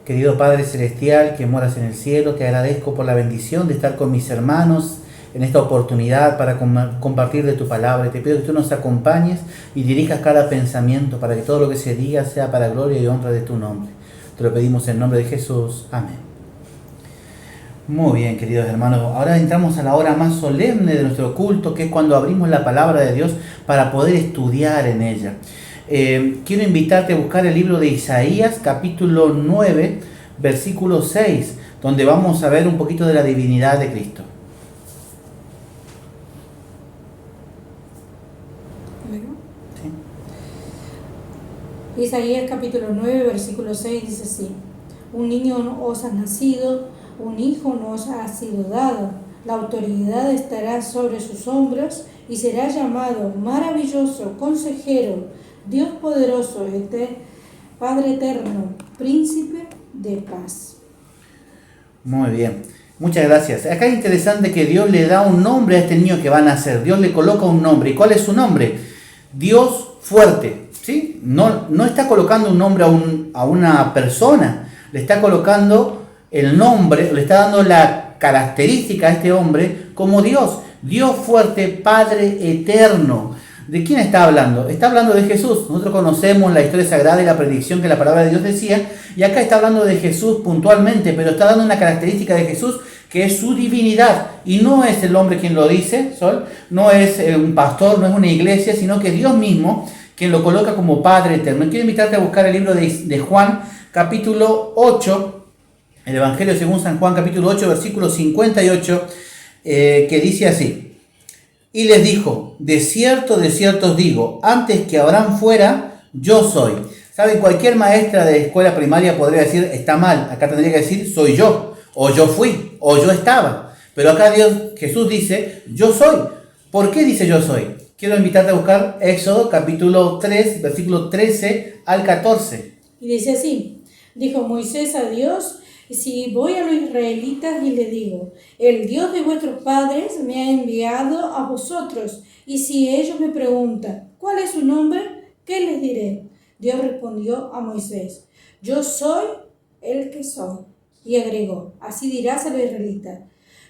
Querido Padre Celestial que moras en el cielo, te agradezco por la bendición de estar con mis hermanos en esta oportunidad para compartir de tu palabra. Te pido que tú nos acompañes y dirijas cada pensamiento para que todo lo que se diga sea para gloria y honra de tu nombre. Te lo pedimos en nombre de Jesús. Amén. Muy bien, queridos hermanos. Ahora entramos a la hora más solemne de nuestro culto, que es cuando abrimos la palabra de Dios para poder estudiar en ella. Quiero invitarte a buscar el libro de Isaías, capítulo 9, versículo 6, donde vamos a ver un poquito de la divinidad de Cristo. ¿Sí? Isaías capítulo 9, versículo 6 dice así: un niño os ha nacido, un hijo nos ha sido dado, la autoridad estará sobre sus hombros y será llamado maravilloso, consejero, Dios poderoso, Padre eterno, príncipe de paz. Muy bien, muchas gracias. Acá es interesante que Dios le da un nombre a este niño que va a nacer. Dios le coloca un nombre. ¿Y cuál es su nombre? Dios fuerte. ¿Sí? No está colocando un nombre a una persona, le está colocando el nombre, le está dando la característica a este hombre como Dios. Dios fuerte, Padre eterno. ¿De quién está hablando? Está hablando de Jesús. Nosotros conocemos la historia sagrada y la predicción que la palabra de Dios decía, y acá está hablando de Jesús puntualmente, pero está dando una característica de Jesús que es su divinidad, y no es el hombre quien lo dice, no es un pastor, no es una iglesia, sino que es Dios mismo quien lo coloca como Padre eterno. Quiero invitarte a buscar el libro de Juan, capítulo 8, el Evangelio según San Juan, capítulo 8, versículo 58, que dice así: y les dijo, de cierto os digo, antes que Abraham fuera, yo soy. ¿Saben? Cualquier maestra de escuela primaria podría decir, está mal, acá tendría que decir, soy yo, o yo fui, o yo estaba. Pero acá Jesús dice, yo soy. ¿Por qué dice yo soy? Quiero invitarte a buscar Éxodo capítulo 3, versículo 13 al 14. Y dice así: dijo Moisés a Dios: si voy a los israelitas y les digo, el Dios de vuestros padres me ha enviado a vosotros, y si ellos me preguntan, ¿cuál es su nombre?, ¿qué les diré? Dios respondió a Moisés: yo soy el que soy. Y agregó: así dirás a los israelitas,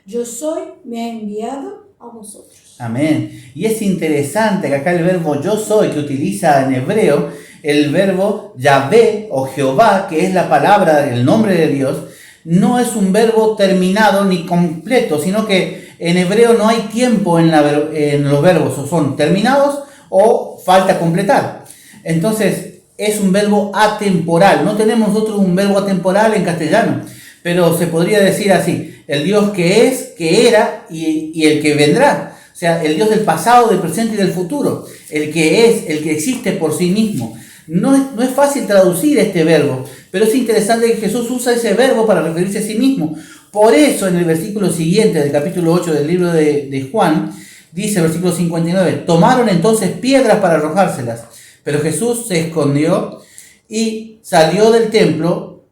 yo soy, me ha enviado a vosotros. Amén. Y es interesante que acá el verbo yo soy, que utiliza en hebreo el verbo Yahvé o Jehová, que es la palabra, el nombre de Dios, no es un verbo terminado ni completo, sino que en hebreo no hay tiempo en los verbos, o son terminados o falta completar. Entonces es un verbo atemporal. No tenemos nosotros un verbo atemporal en castellano, pero se podría decir así: el Dios que es, que era y el que vendrá. O sea, el Dios del pasado, del presente y del futuro. El que es, el que existe por sí mismo. No es fácil traducir este verbo, pero es interesante que Jesús usa ese verbo para referirse a sí mismo. Por eso en el versículo siguiente del capítulo 8 del libro de Juan, dice versículo 59, tomaron entonces piedras para arrojárselas, pero Jesús se escondió y salió del templo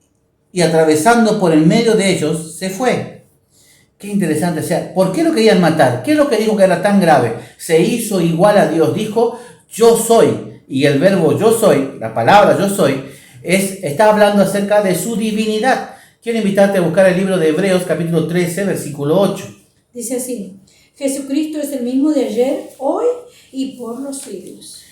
y atravesando por en medio de ellos se fue. Qué interesante. O sea, ¿por qué lo querían matar? ¿Qué es lo que dijo que era tan grave? Se hizo igual a Dios, dijo yo soy. Y el verbo yo soy, la palabra yo soy, está hablando acerca de su divinidad. Quiero invitarte a buscar el libro de Hebreos capítulo 13, versículo 8. Dice así: Jesucristo es el mismo de ayer, hoy y por los siglos.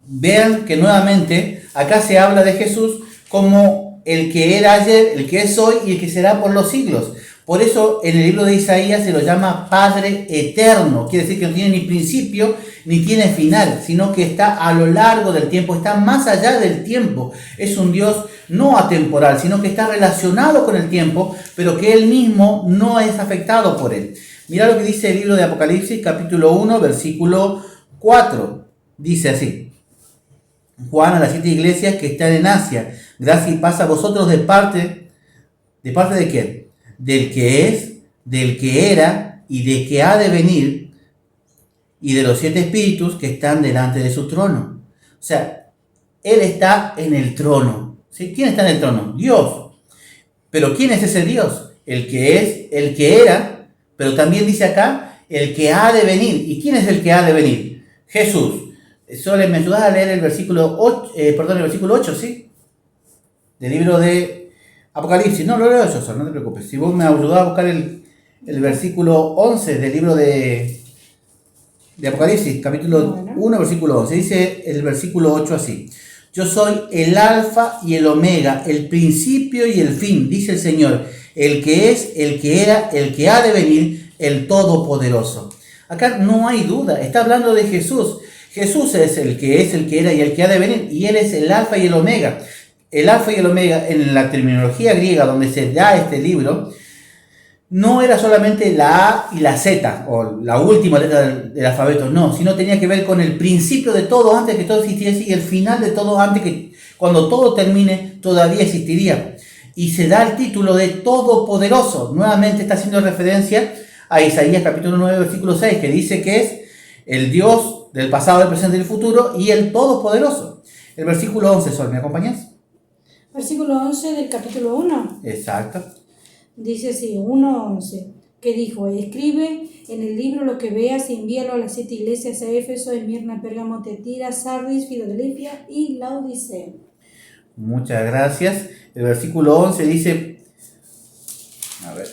Vean que nuevamente acá se habla de Jesús como el que era ayer, el que es hoy y el que será por los siglos. Por eso en el libro de Isaías se lo llama Padre eterno. Quiere decir que no tiene ni principio ni tiene final, sino que está a lo largo del tiempo, está más allá del tiempo. Es un Dios no atemporal, sino que está relacionado con el tiempo, pero que Él mismo no es afectado por él. Mira lo que dice el libro de Apocalipsis, capítulo 1, versículo 4. Dice así: Juan a las 7 iglesias que están en Asia, gracia y paz a vosotros ¿de parte de quién? Del que es, del que era y de que ha de venir, y de los 7 espíritus que están delante de su trono. O sea, Él está en el trono. ¿Sí? ¿Quién está en el trono? Dios. Pero ¿quién es ese Dios? El que es, el que era, pero también dice acá, el que ha de venir. ¿Y quién es el que ha de venir? Jesús. Sole, ¿me ayudas a leer el versículo 8, el versículo 8, ¿sí? Del libro de Apocalipsis, no lo leo yo solo, no te preocupes. Si vos me ayudás a buscar el versículo 11 del libro de Apocalipsis, capítulo Bueno. 1, versículo 11. Dice el versículo 8 así: Yo soy el alfa y el omega, el principio y el fin, dice el Señor, el que es, el que era, el que ha de venir, el todopoderoso. Acá no hay duda, está hablando de Jesús. Jesús es, el que era y el que ha de venir, y Él es el alfa y el omega. El alfa y el omega, en la terminología griega donde se da este libro, no era solamente la A y la Z, o la última letra del alfabeto, no, sino tenía que ver con el principio de todo antes que todo existiese y el final de todo antes que, cuando todo termine, todavía existiría. Y se da el título de Todopoderoso. Nuevamente está haciendo referencia a Isaías capítulo 9, versículo 6, que dice que es el Dios del pasado, del presente y del futuro, y el Todopoderoso. El versículo 11, Sol, ¿me acompañas? Versículo 11 del capítulo 1. Exacto. Dice así, 1:11, que dijo: escribe en el libro lo que veas y envíalo a las 7 iglesias, a Éfeso, Esmirna, Pérgamo, Tiatira, Sardis, Filadelfia y Laodicea. Muchas gracias. El versículo 11 dice, a ver,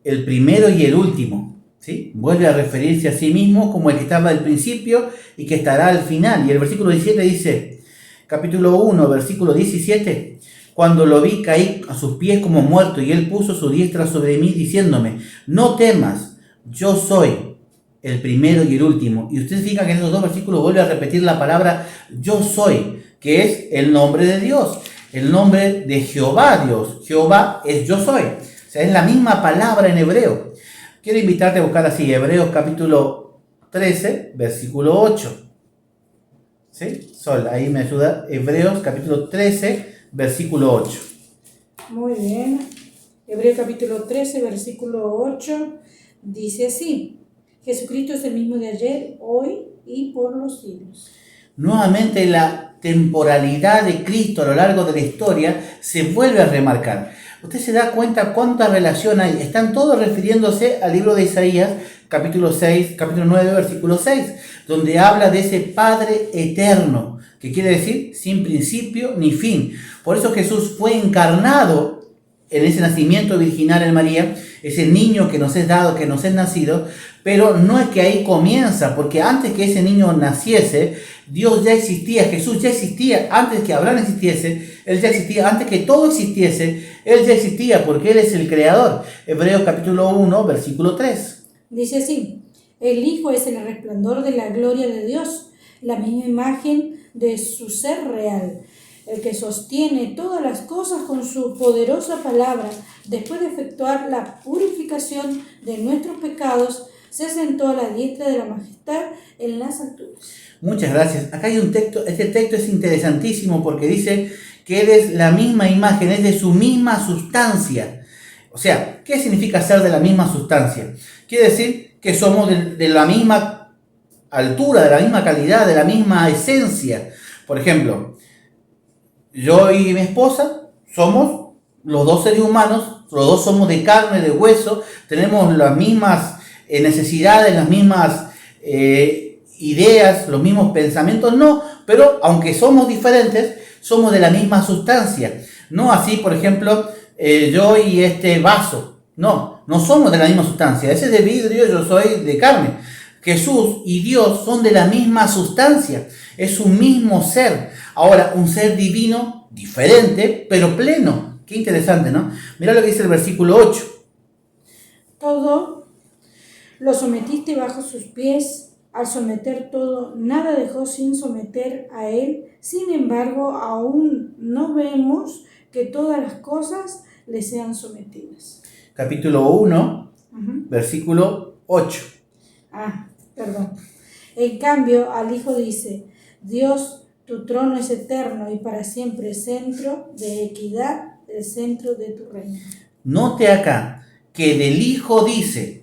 el primero y el último, ¿sí? Vuelve a referirse a sí mismo como el que estaba al principio y que estará al final. Y el versículo 17 dice, capítulo 1, versículo 17, cuando lo vi caí a sus pies como muerto y él puso su diestra sobre mí diciéndome, no temas, yo soy el primero y el último. Y usted fija que en esos dos versículos vuelve a repetir la palabra yo soy, que es el nombre de Dios, el nombre de Jehová Dios. Jehová es yo soy. O sea, es la misma palabra en hebreo. Quiero invitarte a buscar así, Hebreos capítulo 13, versículo 8. ¿Sí? Sol, ahí me ayuda. Hebreos capítulo 13, versículo 8. Muy bien. Hebreos capítulo 13, versículo 8, dice así: Jesucristo es el mismo de ayer, hoy y por los siglos. Nuevamente la temporalidad de Cristo a lo largo de la historia se vuelve a remarcar. Usted se da cuenta cuánta relación hay. Están todos refiriéndose al libro de Isaías, capítulo 9, versículo 6, donde habla de ese Padre eterno, que quiere decir sin principio ni fin. Por eso Jesús fue encarnado en ese nacimiento virginal en María, ese niño que nos es dado, que nos es nacido, pero no es que ahí comienza, porque antes que ese niño naciese, Dios ya existía, Jesús ya existía, antes que Abraham existiese, Él ya existía, antes que todo existiese, Él ya existía, porque Él es el creador. Hebreos capítulo 1, versículo 3. Dice así: el Hijo es el resplandor de la gloria de Dios, la misma imagen de su ser real, el que sostiene todas las cosas con su poderosa palabra. Después de efectuar la purificación de nuestros pecados, se sentó a la diestra de la majestad en las alturas. Muchas gracias. Acá hay un texto, este texto es interesantísimo porque dice que Él es la misma imagen, es de su misma sustancia. O sea, ¿qué significa ser de la misma sustancia? Quiere decir que somos de la misma altura, de la misma calidad, de la misma esencia. Por ejemplo, yo y mi esposa somos los dos seres humanos, los dos somos de carne, de hueso, tenemos las mismas necesidades, las mismas ideas, los mismos pensamientos, no, pero aunque somos diferentes, somos de la misma sustancia. No así, por ejemplo, yo y este vaso, no somos de la misma sustancia. Ese es de vidrio, yo soy de carne. Jesús y Dios son de la misma sustancia, es un mismo ser. Ahora, un ser divino, diferente, pero pleno. Qué interesante, ¿no? Mira lo que dice el versículo 8. Todo lo sometiste bajo sus pies. Al someter todo, nada dejó sin someter a él. Sin embargo, aún no vemos que todas las cosas le sean sometidas. Capítulo 1, versículo 8. Perdón. En cambio, al Hijo dice: Dios, tu trono es eterno y para siempre, centro de equidad, el centro de tu reino. Note acá que del Hijo dice,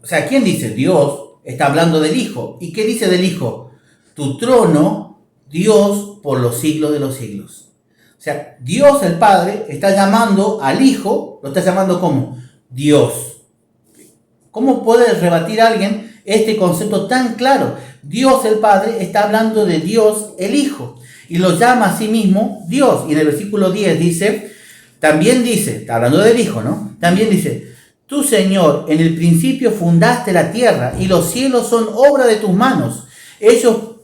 o sea, ¿quién dice? Dios. Está hablando del Hijo. ¿Y qué dice del Hijo? Tu trono, Dios, por los siglos de los siglos. O sea, Dios el Padre está llamando al Hijo, lo está llamando como Dios. ¿Cómo puede rebatir a alguien este concepto tan claro? Dios el Padre está hablando de Dios el Hijo y lo llama a sí mismo Dios. Y en el versículo 10 dice, También dice, hablando del Hijo, ¿no? También dice, tú, Señor, en el principio fundaste la tierra y los cielos son obra de tus manos. Ellos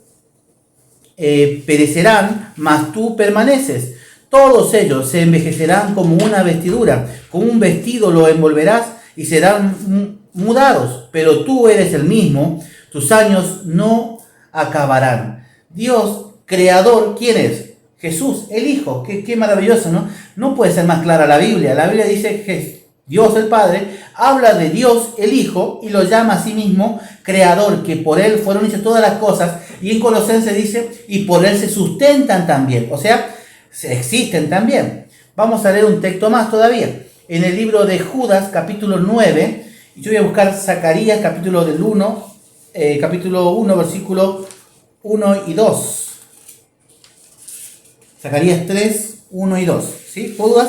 perecerán, mas tú permaneces. Todos ellos se envejecerán como una vestidura, como un vestido lo envolverás y serán mudados, pero tú eres el mismo, tus años no acabarán. Dios, creador, ¿quién es? Jesús, el Hijo. Qué maravilloso, ¿no? No puede ser más clara la Biblia. La Biblia dice que Dios el Padre habla de Dios el Hijo y lo llama a sí mismo creador, que por él fueron hechas todas las cosas, y en Colosenses dice, y por él se sustentan también, o sea, existen también. Vamos a leer un texto más todavía. En el libro de Judas, capítulo 9, yo voy a buscar Zacarías, capítulo 1, versículo 1 y 2. Zacarías 3, 1 y 2. ¿Sí? Judas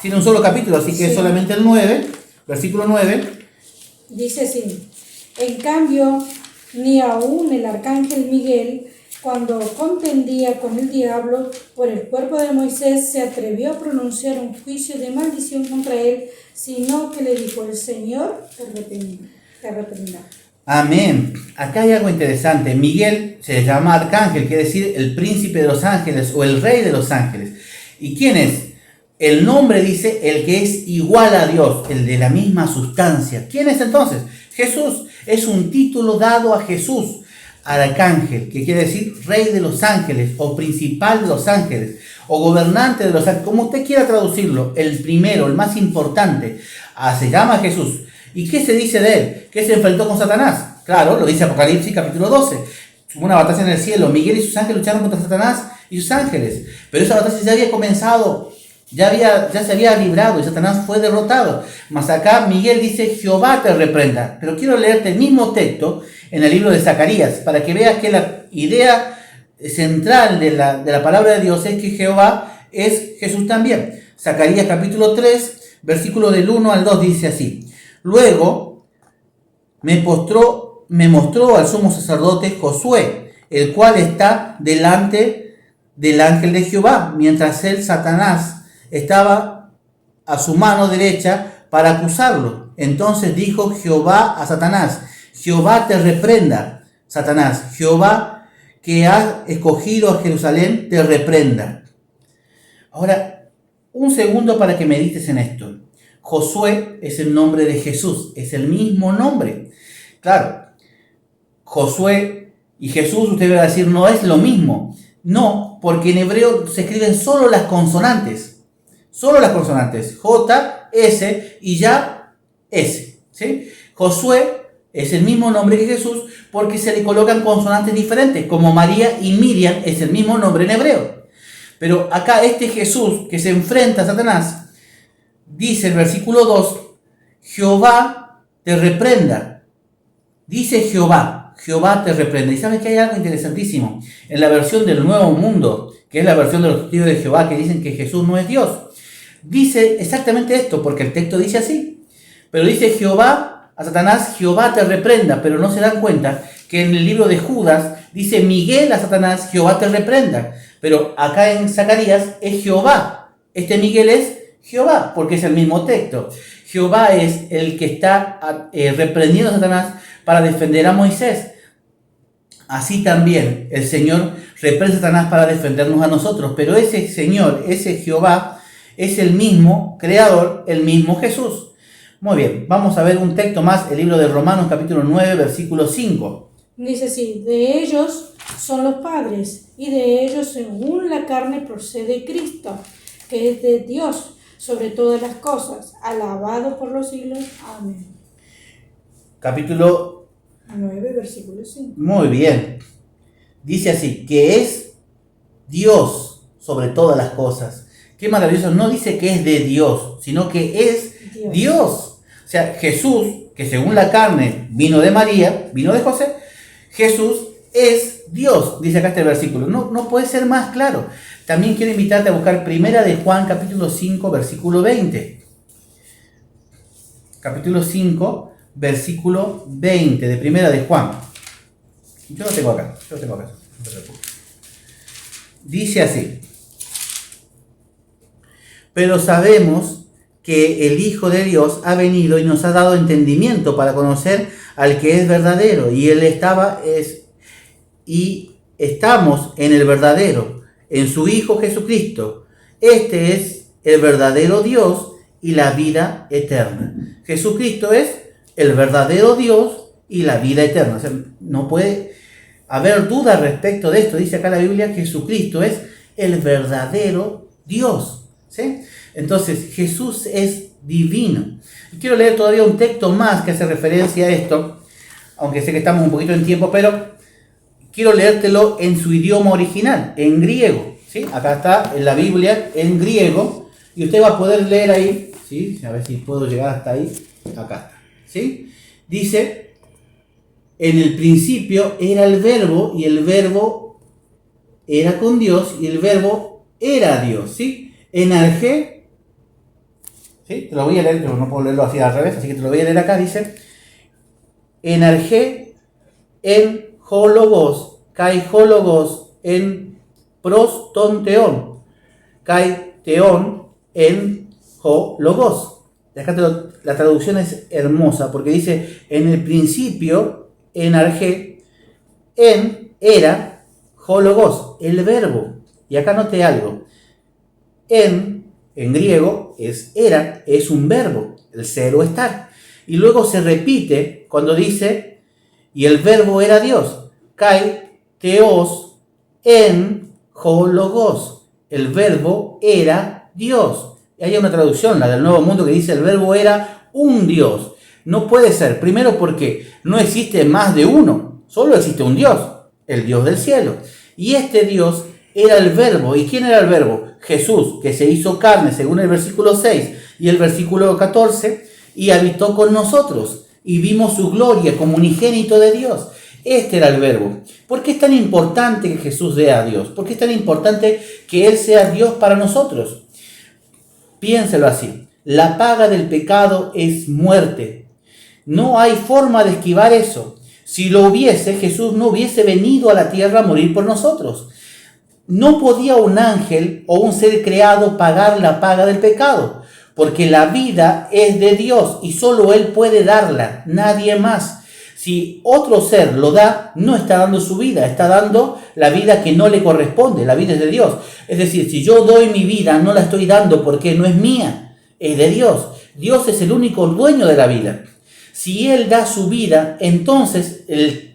tiene un solo capítulo, así que sí. solamente el 9, versículo 9. Dice así: en cambio, ni aun el arcángel Miguel, cuando contendía con el diablo por el cuerpo de Moisés, se atrevió a pronunciar un juicio de maldición contra él, sino que le dijo: el Señor te reprenda. Amén. Acá hay algo interesante. Miguel se llama arcángel, quiere decir el príncipe de los ángeles o el rey de los ángeles. ¿Y quién es? El nombre dice el que es igual a Dios, el de la misma sustancia. ¿Quién es entonces? Jesús. Es un título dado a Jesús, arcángel, que quiere decir rey de los ángeles, o principal de los ángeles, o gobernante de los ángeles, como usted quiera traducirlo. El primero, el más importante, se llama Jesús. ¿Y qué se dice de él? Que se enfrentó con Satanás. Claro, lo dice Apocalipsis capítulo 12. Hubo una batalla en el cielo. Miguel y sus ángeles lucharon contra Satanás y sus ángeles. Pero esa batalla ya había comenzado. Ya se había librado y Satanás fue derrotado. Mas acá Miguel dice: Jehová te reprenda. Pero quiero leerte el mismo texto en el libro de Zacarías, para que veas que la idea central de la palabra de Dios es que Jehová es Jesús también. Zacarías capítulo 3, versículo del 1 al 2 dice así: luego me mostró al sumo sacerdote Josué, el cual está delante del ángel de Jehová, mientras Satanás estaba a su mano derecha para acusarlo. Entonces dijo Jehová a Satanás: Jehová te reprenda, Satanás. Jehová, que ha escogido a Jerusalén, te reprenda. Ahora, un segundo para que medites en esto. Josué es el nombre de Jesús, es el mismo nombre. Claro, Josué y Jesús, usted va a decir, no es lo mismo. No, porque en hebreo se escriben solo las consonantes. Solo las consonantes. J, S y ya S. ¿Sí? Josué es el mismo nombre que Jesús porque se le colocan consonantes diferentes, como María y Miriam es el mismo nombre en hebreo. Pero acá este Jesús que se enfrenta a Satanás, dice el versículo 2, Jehová te reprenda. Dice Jehová te reprenda. Y sabes que hay algo interesantísimo. En la versión del Nuevo Mundo, que es la versión de los testigos de Jehová, que dicen que Jesús no es Dios, dice exactamente esto, porque el texto dice así. Pero dice Jehová a Satanás: Jehová te reprenda. Pero no se dan cuenta que en el libro de Judas dice Miguel a Satanás: Jehová te reprenda. Pero acá en Zacarías es Jehová. Este Miguel es Jehová, porque es el mismo texto. Jehová es el que está reprendiendo a Satanás para defender a Moisés. Así también el Señor reprende a Satanás para defendernos a nosotros. Pero ese Señor, ese Jehová, es el mismo Creador, el mismo Jesús. Muy bien, vamos a ver un texto más, el libro de Romanos capítulo 9, versículo 5. Dice así: de ellos son los padres, y de ellos según la carne procede Cristo, que es de Dios sobre todas las cosas, alabado por los siglos. Amén. Capítulo 9, versículo 5. Muy bien. Dice así, que es Dios sobre todas las cosas. Qué maravilloso. No dice que es de Dios, sino que es Dios. O sea, Jesús, que según la carne vino de María, vino de José, Jesús es Dios, dice acá este versículo. No puede ser más claro. También quiero invitarte a buscar Primera de Juan, capítulo 5, versículo 20. Capítulo 5, versículo 20 de Primera de Juan. Yo lo tengo acá. Dice así: pero sabemos que el Hijo de Dios ha venido y nos ha dado entendimiento para conocer al que es verdadero, y estamos en el verdadero, en su Hijo Jesucristo. Este es el verdadero Dios y la vida eterna. Jesucristo es el verdadero Dios y la vida eterna. O sea, no puede haber duda respecto de esto. Dice acá la Biblia, Jesucristo es el verdadero Dios, ¿sí? Entonces, Jesús es divino. Quiero leer todavía un texto más que hace referencia a esto, aunque sé que estamos un poquito en tiempo, pero quiero leértelo en su idioma original, en griego, ¿sí? Acá está en la Biblia, en griego, y usted va a poder leer ahí, ¿sí? A ver si puedo llegar hasta ahí. Acá está, ¿sí? Dice, en el principio era el verbo, y el verbo era con Dios, y el verbo era Dios, ¿sí? En arjé, ¿sí? Te lo voy a leer, yo no puedo leerlo así al revés, así que te lo voy a leer acá, dice, en arjé, en hologos, kai hologos, en prostonteón, kai teón, en hologos. Acá la traducción es hermosa, porque dice, en el principio, en arjé, en era, hologos, el verbo. Y acá note algo, en griego, era, es un verbo, el ser o estar. Y luego se repite cuando dice, y el verbo era Dios, kai teos en hologos, el verbo era Dios. Y hay una traducción, la del Nuevo Mundo, que dice el verbo era un Dios. No puede ser, primero porque no existe más de uno, solo existe un Dios, el Dios del cielo. Y este Dios era el verbo. ¿Y quién era el verbo? Jesús, que se hizo carne, según el versículo 6 y el versículo 14, y habitó con nosotros, y vimos su gloria como unigénito de Dios. Este era el verbo. ¿Por qué es tan importante que Jesús sea Dios? ¿Por qué es tan importante que Él sea Dios para nosotros? Piénselo así. La paga del pecado es muerte. No hay forma de esquivar eso. Si lo hubiese, Jesús no hubiese venido a la tierra a morir por nosotros. No podía un ángel o un ser creado pagar la paga del pecado, porque la vida es de Dios y solo Él puede darla, nadie más. Si otro ser lo da, no está dando su vida, está dando la vida que no le corresponde, la vida es de Dios. Es decir, si yo doy mi vida, no la estoy dando porque no es mía, es de Dios. Dios es el único dueño de la vida. Si Él da su vida, entonces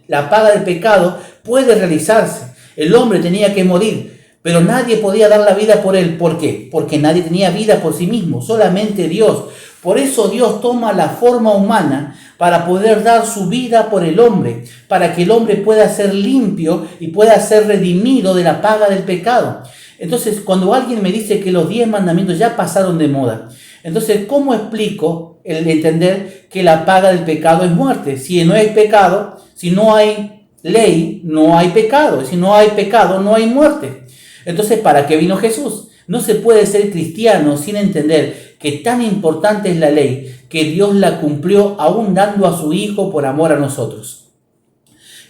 la paga del pecado puede realizarse. El hombre tenía que morir, pero nadie podía dar la vida por él. ¿Por qué? Porque nadie tenía vida por sí mismo, solamente Dios. Por eso Dios toma la forma humana para poder dar su vida por el hombre, para que el hombre pueda ser limpio y pueda ser redimido de la paga del pecado. Entonces, cuando alguien me dice que los 10 mandamientos ya pasaron de moda, entonces, ¿cómo explico el entender que la paga del pecado es muerte? Si no hay pecado, si no hay ley, no hay pecado. Si no hay pecado, no hay muerte. Entonces, ¿para qué vino Jesús? No se puede ser cristiano sin entender que tan importante es la ley que Dios la cumplió aún dando a su Hijo por amor a nosotros.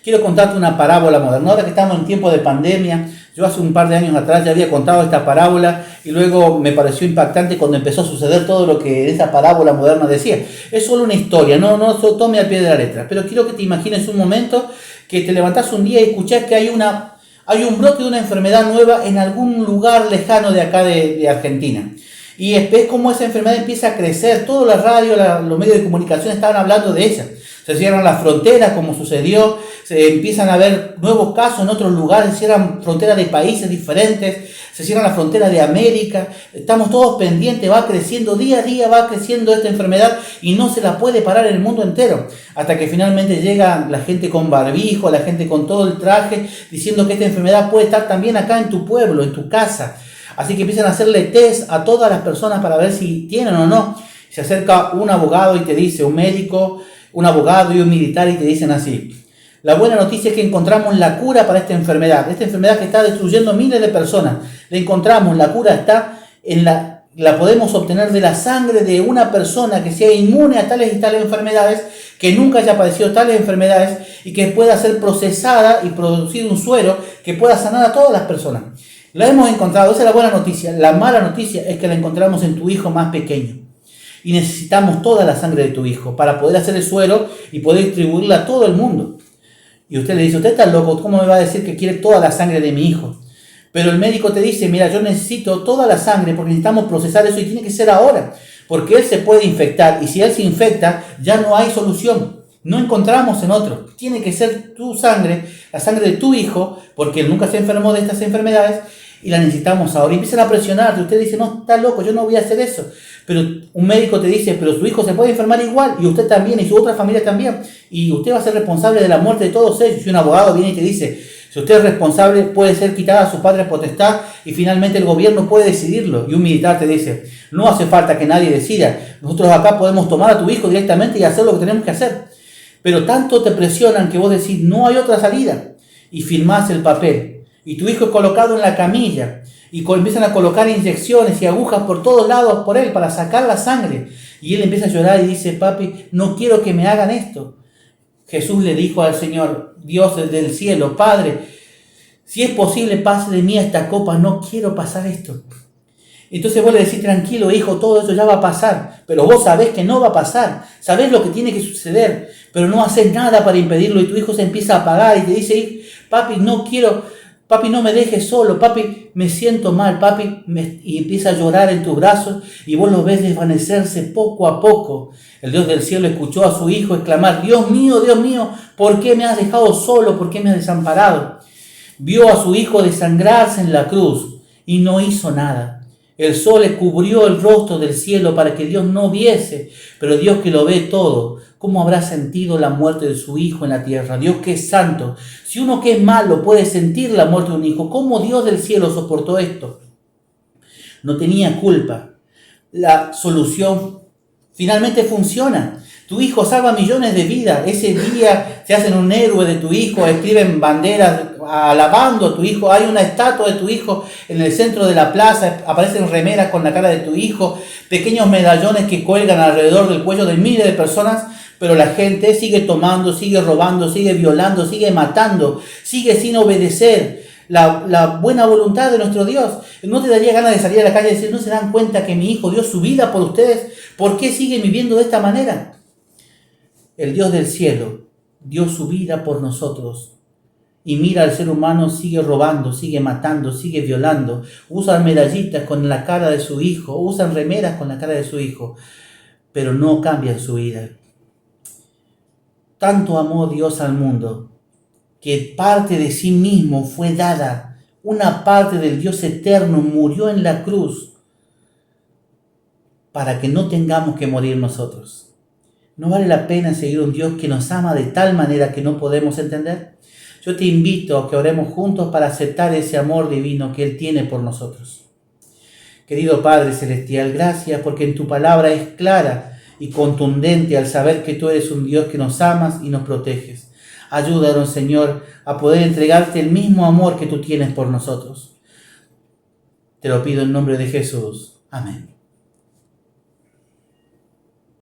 Quiero contarte una parábola moderna. Ahora que estamos en tiempo de pandemia, yo hace un par de años atrás ya había contado esta parábola y luego me pareció impactante cuando empezó a suceder todo lo que esa parábola moderna decía. Es solo una historia, no tome al pie de la letra, pero quiero que te imagines un momento que te levantás un día y escuchás que hay un brote de una enfermedad nueva en algún lugar lejano de acá de Argentina. Y ves cómo esa enfermedad empieza a crecer. Todas las radios, los medios de comunicación estaban hablando de ella. Se cierran las fronteras, como sucedió. Se empiezan a ver nuevos casos en otros lugares. Se cierran fronteras de países diferentes. Se cierran las fronteras de América. Estamos todos pendientes. Va creciendo día a día, va creciendo esta enfermedad y no se la puede parar en el mundo entero. Hasta que finalmente llega la gente con barbijo, la gente con todo el traje, diciendo que esta enfermedad puede estar también acá en tu pueblo, en tu casa. Así que empiezan a hacerle test a todas las personas para ver si tienen o no. Se acerca un abogado y te dice, un médico, un abogado y un militar y te dicen así: la buena noticia es que encontramos la cura para esta enfermedad que está destruyendo miles de personas. La encontramos, la cura está la podemos obtener de la sangre de una persona que sea inmune a tales y tales enfermedades, que nunca haya padecido tales enfermedades y que pueda ser procesada y producir un suero que pueda sanar a todas las personas. La hemos encontrado, esa es la buena noticia. La mala noticia es que la encontramos en tu hijo más pequeño. Y necesitamos toda la sangre de tu hijo para poder hacer el suero y poder distribuirla a todo el mundo. Y usted le dice, usted está loco, ¿cómo me va a decir que quiere toda la sangre de mi hijo? Pero el médico te dice, mira, yo necesito toda la sangre porque necesitamos procesar eso y tiene que ser ahora. Porque él se puede infectar y si él se infecta ya no hay solución. No encontramos en otro. Tiene que ser tu sangre, la sangre de tu hijo, porque él nunca se enfermó de estas enfermedades y la necesitamos ahora. Y empiezan a presionarte. Usted dice, no, está loco, yo no voy a hacer eso. Pero un médico te dice, pero su hijo se puede enfermar igual y usted también y su otra familia también. Y usted va a ser responsable de la muerte de todos ellos. Si un abogado viene y te dice, si usted es responsable, puede ser quitada su patria potestad y finalmente el gobierno puede decidirlo. Y un militar te dice, no hace falta que nadie decida. Nosotros acá podemos tomar a tu hijo directamente y hacer lo que tenemos que hacer. Pero tanto te presionan que vos decís, no hay otra salida. Y firmás el papel. Y tu hijo es colocado en la camilla. Y empiezan a colocar inyecciones y agujas por todos lados por él para sacar la sangre. Y él empieza a llorar y dice, papi, no quiero que me hagan esto. Jesús le dijo al Señor, Dios del cielo, Padre, si es posible, pase de mí esta copa, no quiero pasar esto. Entonces vos le decís, tranquilo hijo, todo eso ya va a pasar, pero vos sabés que no va a pasar, sabés lo que tiene que suceder, pero no haces nada para impedirlo y tu hijo se empieza a apagar y te dice, papi, no quiero, papi, no me dejes solo, papi, me siento mal, papi, y empieza a llorar en tus brazos y vos lo ves desvanecerse poco a poco. El Dios del cielo escuchó a su hijo exclamar, Dios mío, ¿por qué me has dejado solo? ¿Por qué me has desamparado? Vio a su hijo desangrarse en la cruz y no hizo nada. El sol le cubrió el rostro del cielo para que Dios no viese, pero Dios que lo ve todo, ¿cómo habrá sentido la muerte de su hijo en la tierra? Dios que es santo. Si uno que es malo puede sentir la muerte de un hijo, ¿cómo Dios del cielo soportó esto? No tenía culpa. La solución finalmente funciona. Tu hijo salva millones de vidas. Ese día se hacen un héroe de tu hijo, escriben banderas alabando a tu hijo. Hay una estatua de tu hijo en el centro de la plaza. Aparecen remeras con la cara de tu hijo. Pequeños medallones que cuelgan alrededor del cuello de miles de personas. Pero la gente sigue tomando, sigue robando, sigue violando, sigue matando, sigue sin obedecer la buena voluntad de nuestro Dios. ¿No te daría ganas de salir a la calle y decir, no se dan cuenta que mi hijo dio su vida por ustedes? ¿Por qué siguen viviendo de esta manera? El Dios del cielo dio su vida por nosotros y mira al ser humano, sigue robando, sigue matando, sigue violando, usan medallitas con la cara de su hijo, usan remeras con la cara de su hijo, pero no cambian su vida. Tanto amó Dios al mundo que parte de sí mismo fue dada, una parte del Dios eterno murió en la cruz para que no tengamos que morir nosotros. ¿No vale la pena seguir un Dios que nos ama de tal manera que no podemos entender? Yo te invito a que oremos juntos para aceptar ese amor divino que Él tiene por nosotros. Querido Padre Celestial, gracias porque en tu palabra es clara y contundente al saber que tú eres un Dios que nos amas y nos proteges. Ayúdanos, Señor, a poder entregarte el mismo amor que tú tienes por nosotros. Te lo pido en nombre de Jesús. Amén.